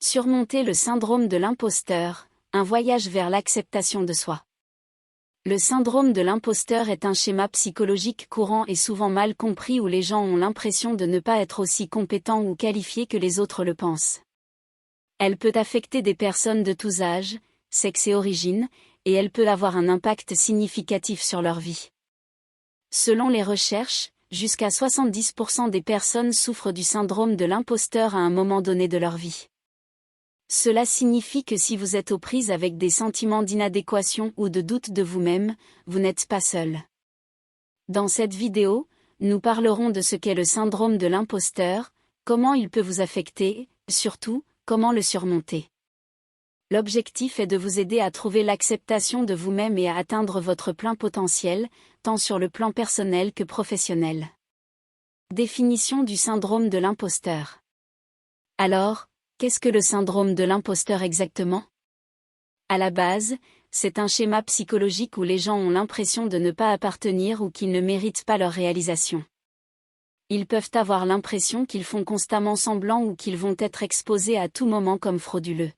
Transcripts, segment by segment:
Surmonter le syndrome de l'imposteur, un voyage vers l'acceptation de soi. Le syndrome de l'imposteur est un schéma psychologique courant et souvent mal compris où les gens ont l'impression de ne pas être aussi compétents ou qualifiés que les autres le pensent. Elle peut affecter des personnes de tous âges, sexe et origine, et elle peut avoir un impact significatif sur leur vie. Selon les recherches, jusqu'à 70% des personnes souffrent du syndrome de l'imposteur à un moment donné de leur vie. Cela signifie que si vous êtes aux prises avec des sentiments d'inadéquation ou de doute de vous-même, vous n'êtes pas seul. Dans cette vidéo, nous parlerons de ce qu'est le syndrome de l'imposteur, comment il peut vous affecter, surtout, comment le surmonter. L'objectif est de vous aider à trouver l'acceptation de vous-même et à atteindre votre plein potentiel, tant sur le plan personnel que professionnel. Définition du syndrome de l'imposteur. Alors, qu'est-ce que le syndrome de l'imposteur exactement? À la base, c'est un schéma psychologique où les gens ont l'impression de ne pas appartenir ou qu'ils ne méritent pas leur réalisation. Ils peuvent avoir l'impression qu'ils font constamment semblant ou qu'ils vont être exposés à tout moment comme frauduleux.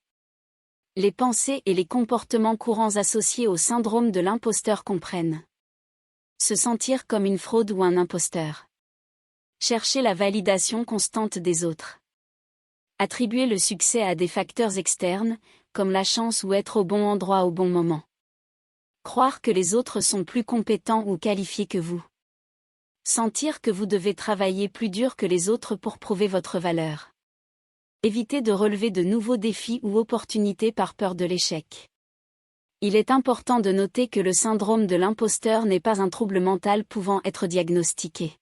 Les pensées et les comportements courants associés au syndrome de l'imposteur comprennent: se sentir comme une fraude ou un imposteur. Chercher la validation constante des autres. Attribuer le succès à des facteurs externes, comme la chance ou être au bon endroit au bon moment. Croire que les autres sont plus compétents ou qualifiés que vous. Sentir que vous devez travailler plus dur que les autres pour prouver votre valeur. Éviter de relever de nouveaux défis ou opportunités par peur de l'échec. Il est important de noter que le syndrome de l'imposteur n'est pas un trouble mental pouvant être diagnostiqué.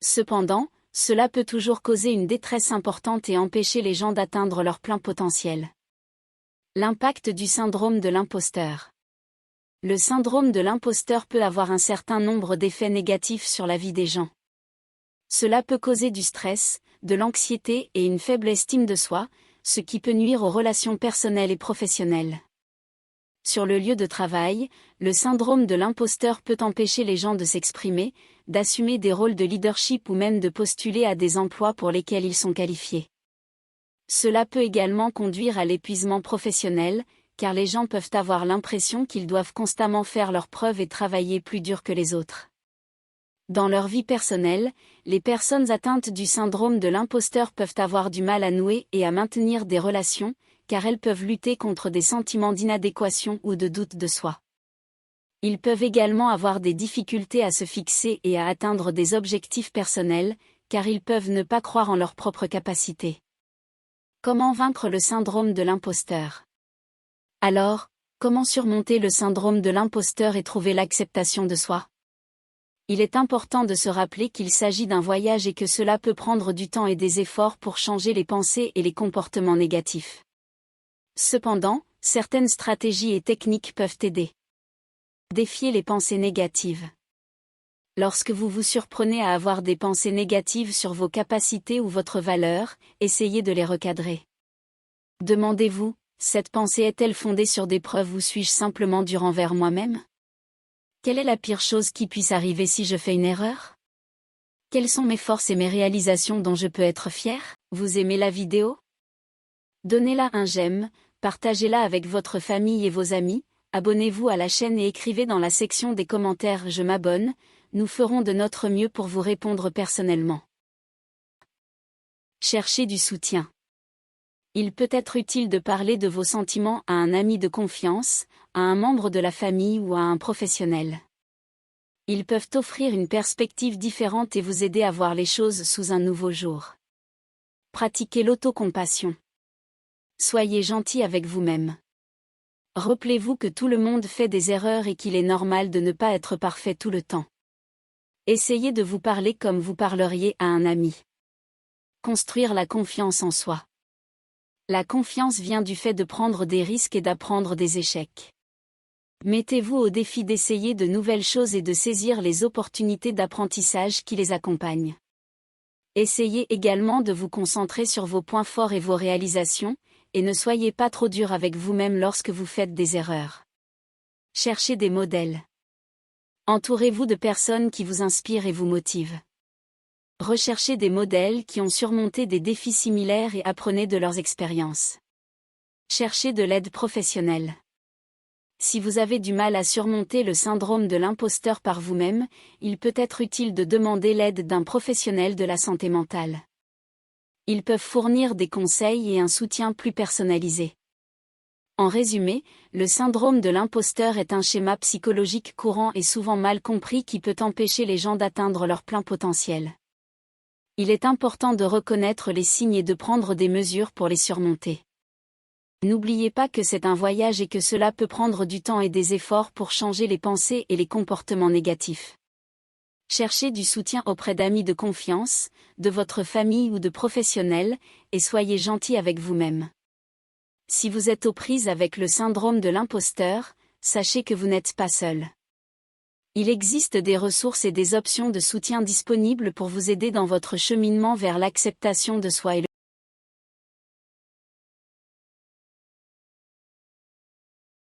Cependant, cela peut toujours causer une détresse importante et empêcher les gens d'atteindre leur plein potentiel. L'impact du syndrome de l'imposteur. Le syndrome de l'imposteur peut avoir un certain nombre d'effets négatifs sur la vie des gens. Cela peut causer du stress, de l'anxiété et une faible estime de soi, ce qui peut nuire aux relations personnelles et professionnelles. Sur le lieu de travail, le syndrome de l'imposteur peut empêcher les gens de s'exprimer, d'assumer des rôles de leadership ou même de postuler à des emplois pour lesquels ils sont qualifiés. Cela peut également conduire à l'épuisement professionnel, car les gens peuvent avoir l'impression qu'ils doivent constamment faire leurs preuves et travailler plus dur que les autres. Dans leur vie personnelle, les personnes atteintes du syndrome de l'imposteur peuvent avoir du mal à nouer et à maintenir des relations, car elles peuvent lutter contre des sentiments d'inadéquation ou de doute de soi. Ils peuvent également avoir des difficultés à se fixer et à atteindre des objectifs personnels, car ils peuvent ne pas croire en leurs propres capacités. Comment vaincre le syndrome de l'imposteur? Alors, comment surmonter le syndrome de l'imposteur et trouver l'acceptation de soi? Il est important de se rappeler qu'il s'agit d'un voyage et que cela peut prendre du temps et des efforts pour changer les pensées et les comportements négatifs. Cependant, certaines stratégies et techniques peuvent aider. Défier les pensées négatives. Lorsque vous vous surprenez à avoir des pensées négatives sur vos capacités ou votre valeur, essayez de les recadrer. Demandez-vous, cette pensée est-elle fondée sur des preuves ou suis-je simplement dur envers moi-même? Quelle est la pire chose qui puisse arriver si je fais une erreur? Quelles sont mes forces et mes réalisations dont je peux être fier? Vous aimez la vidéo? Donnez-la un j'aime, partagez-la avec votre famille et vos amis, abonnez-vous à la chaîne et écrivez dans la section des commentaires « Je m'abonne », nous ferons de notre mieux pour vous répondre personnellement. Cherchez du soutien. Il peut être utile de parler de vos sentiments à un ami de confiance, à un membre de la famille ou à un professionnel. Ils peuvent offrir une perspective différente et vous aider à voir les choses sous un nouveau jour. Pratiquez l'autocompassion. Soyez gentil avec vous-même. Rappelez-vous que tout le monde fait des erreurs et qu'il est normal de ne pas être parfait tout le temps. Essayez de vous parler comme vous parleriez à un ami. Construire la confiance en soi. La confiance vient du fait de prendre des risques et d'apprendre des échecs. Mettez-vous au défi d'essayer de nouvelles choses et de saisir les opportunités d'apprentissage qui les accompagnent. Essayez également de vous concentrer sur vos points forts et vos réalisations, et ne soyez pas trop dur avec vous-même lorsque vous faites des erreurs. Cherchez des modèles. Entourez-vous de personnes qui vous inspirent et vous motivent. Recherchez des modèles qui ont surmonté des défis similaires et apprenez de leurs expériences. Cherchez de l'aide professionnelle. Si vous avez du mal à surmonter le syndrome de l'imposteur par vous-même, il peut être utile de demander l'aide d'un professionnel de la santé mentale. Ils peuvent fournir des conseils et un soutien plus personnalisé. En résumé, le syndrome de l'imposteur est un schéma psychologique courant et souvent mal compris qui peut empêcher les gens d'atteindre leur plein potentiel. Il est important de reconnaître les signes et de prendre des mesures pour les surmonter. N'oubliez pas que c'est un voyage et que cela peut prendre du temps et des efforts pour changer les pensées et les comportements négatifs. Cherchez du soutien auprès d'amis de confiance, de votre famille ou de professionnels, et soyez gentil avec vous-même. Si vous êtes aux prises avec le syndrome de l'imposteur, sachez que vous n'êtes pas seul. Il existe des ressources et des options de soutien disponibles pour vous aider dans votre cheminement vers l'acceptation de soi et